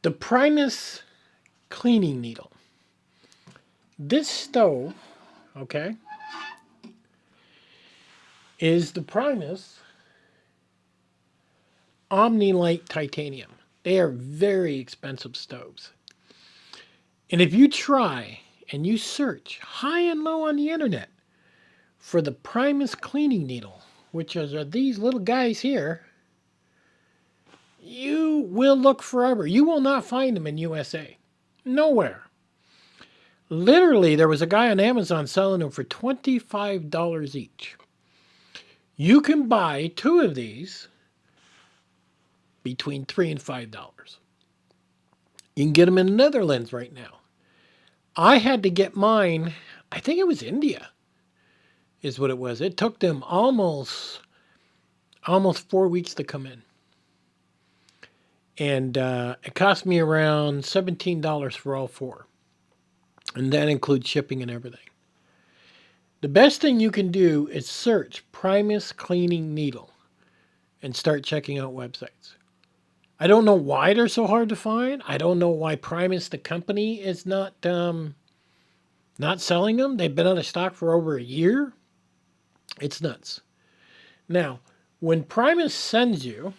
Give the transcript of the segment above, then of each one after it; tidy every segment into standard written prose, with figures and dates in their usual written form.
The Primus Cleaning Needle. This stove, okay, is the Primus Omni-Lite Titanium. They are very expensive stoves. And if you try and you search high and low on the internet for the Primus Cleaning Needle, which are these little guys here, you will look forever. You will not find them in USA. Nowhere. Literally, there was a guy on Amazon selling them for $25 each. You can buy 2 of these between $3 and $5. You can get them in the Netherlands right now. I had to get mine, I think it was India, is what it was. It took them almost 4 weeks to come in. And it cost me around $17 for all 4. And that includes shipping and everything. The best thing you can do is search Primus Cleaning Needle and start checking out websites. I don't know why they're so hard to find. I don't know why Primus, the company, is not selling them. They've been out of stock for over a year. It's nuts. Now, when Primus sends you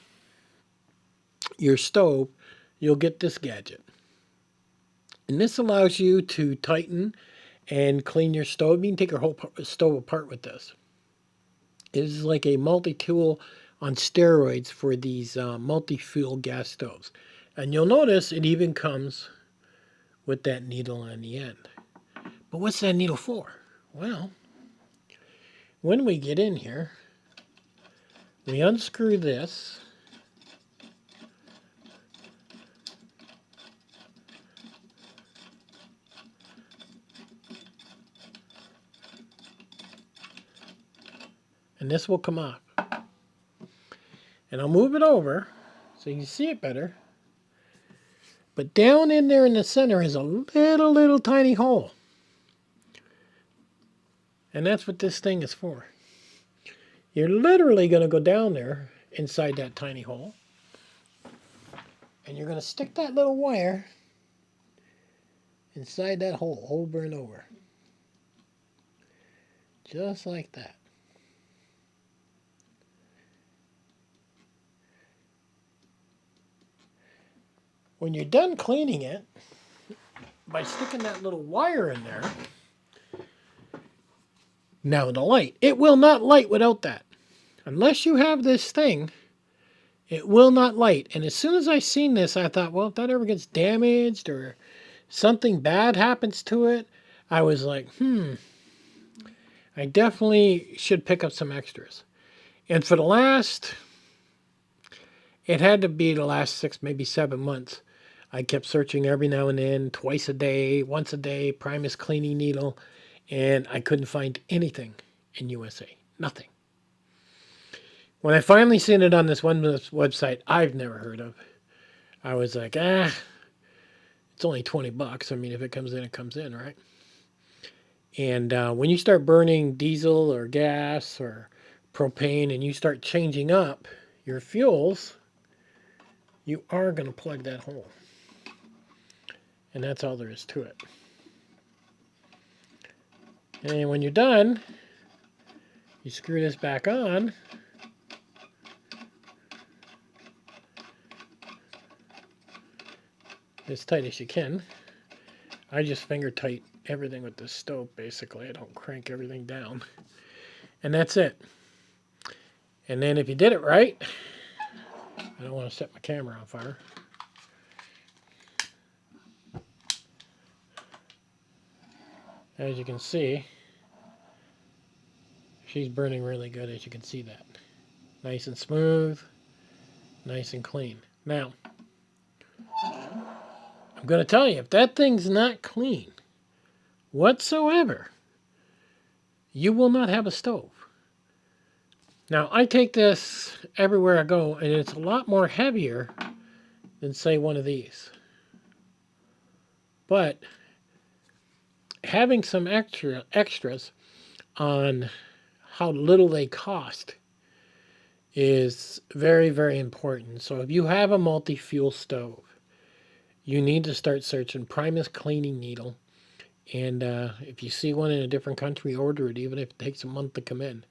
your stove, you'll get this gadget. And this allows you to tighten and clean your stove. You can take your whole stove apart with this. It is like a multi-tool on steroids for these multi-fuel gas stoves. And you'll notice it even comes with that needle on the end. But what's that needle for? Well, when we get in here, we unscrew this. And this will come off. And I'll move it over so you can see it better. But down in there in the center is a little tiny hole. And that's what this thing is for. You're literally going to go down there inside that tiny hole. And you're going to stick that little wire inside that hole over and over. Just like that. When you're done cleaning it, by sticking that little wire in there, now the light, it will not light without that. Unless you have this thing, it will not light. And as soon as I seen this, I thought, well, if that ever gets damaged or something bad happens to it, I was like, I definitely should pick up some extras. And for the last, it had to be the last 6, maybe 7 months, I kept searching every now and then, twice a day, once a day, Primus Cleaning Needle, and I couldn't find anything in USA. Nothing. When I finally seen it on this one website I've never heard of, I was like, it's only $20. I mean, if it comes in, it comes in, right? And when you start burning diesel or gas or propane and you start changing up your fuels, you are going to plug that hole. And that's all there is to it. And when you're done, you screw this back on. As tight as you can. I just finger tight everything with this stove, basically. I don't crank everything down. And that's it. And then if you did it right, I don't want to set my camera on fire. As you can see, she's burning really good, as you can see that. Nice and smooth, nice and clean. Now, I'm going to tell you, if that thing's not clean whatsoever, you will not have a stove. Now, I take this everywhere I go, and it's a lot more heavier than, say, one of these. But having some extras on how little they cost is very, very important. So if you have a multi-fuel stove you need to start searching PRIMUS Cleaning Needle. And if you see one in a different country, order it, even if it takes a month to come in,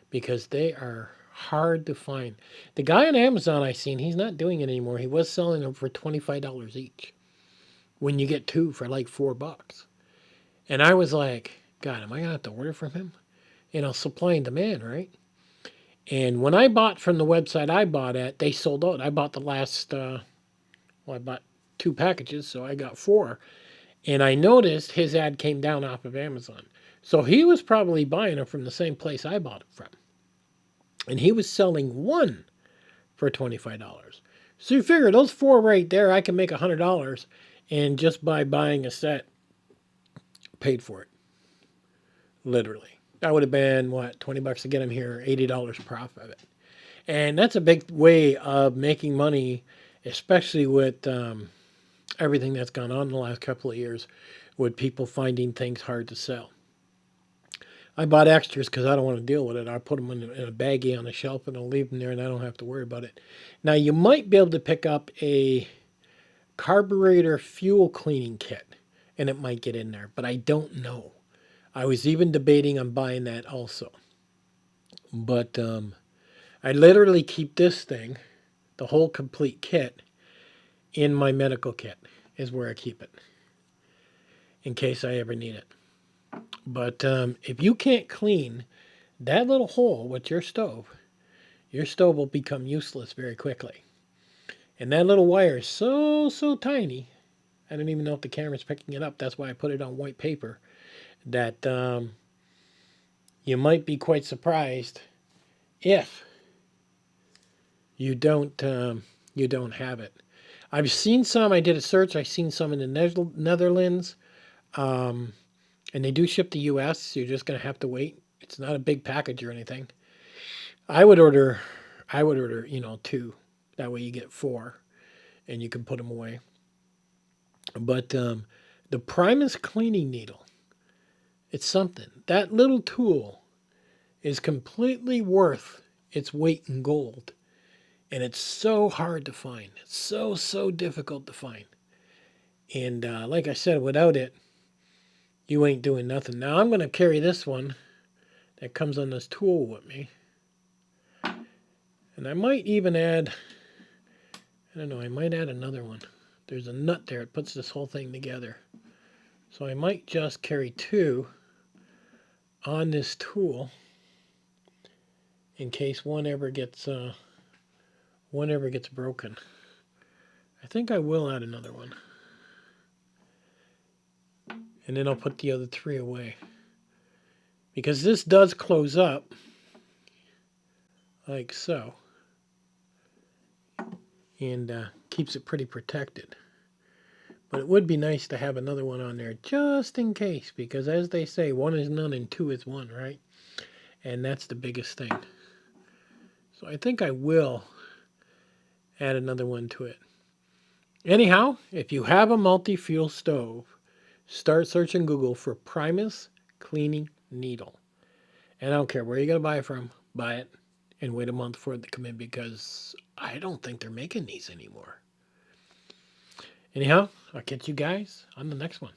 because they are hard to find. The guy on Amazon I seen, he's not doing it anymore. He was selling them for $25 each when you get two for like $4. And I was like, God, am I going to have to order from him? You know, supply and demand, right? And when I bought from the website I bought at, they sold out. I bought the last, I bought 2 packages, so I got 4. And I noticed his ad came down off of Amazon. So he was probably buying them from the same place I bought it from. And he was selling one for $25. So you figure those 4 right there, I can make $100, and just by buying a set, paid for it. Literally. That would have been, what, $20 to get them here, $80 profit of it. And that's a big way of making money, especially with everything that's gone on in the last couple of years, with people finding things hard to sell. I bought extras because I don't want to deal with it. I put them in a baggie on the shelf and I'll leave them there and I don't have to worry about it. Now, you might be able to pick up a carburetor fuel cleaning kit and it might get in there, but I don't know. I was even debating on buying that also. But I literally keep this thing, the whole complete kit, in my medical kit is where I keep it in case I ever need it. But if you can't clean that little hole with your stove will become useless very quickly. And that little wire is so tiny. I don't even know if the camera's picking it up. That's why I put it on white paper. That you might be quite surprised if you don't have it. I've seen some. I did a search. I've seen some in the Netherlands, and they do ship to U.S. So you're just gonna have to wait. It's not a big package or anything. I would order, 2. That way you get 4, and you can put them away. But the Primus cleaning needle, it's something. That little tool is completely worth its weight in gold. And it's so hard to find. It's so difficult to find. And like I said, without it, you ain't doing nothing. Now I'm going to carry this one that comes on this tool with me. And I might even add, I don't know, I might add another one. There's a nut there. It puts this whole thing together. So I might just carry 2 on this tool in case one ever gets broken. I think I will add another one. And then I'll put the other 3 away. Because this does close up like so. And keeps it pretty protected. But it would be nice to have another one on there just in case. Because as they say, 1 is none and 2 is 1, right? And that's the biggest thing. So I think I will add another one to it. Anyhow, if you have a multi-fuel stove, start searching Google for Primus Cleaning Needle. And I don't care where you're going to buy it from, buy it and wait a month for it to come in because I don't think they're making these anymore. Anyhow, I'll catch you guys on the next one.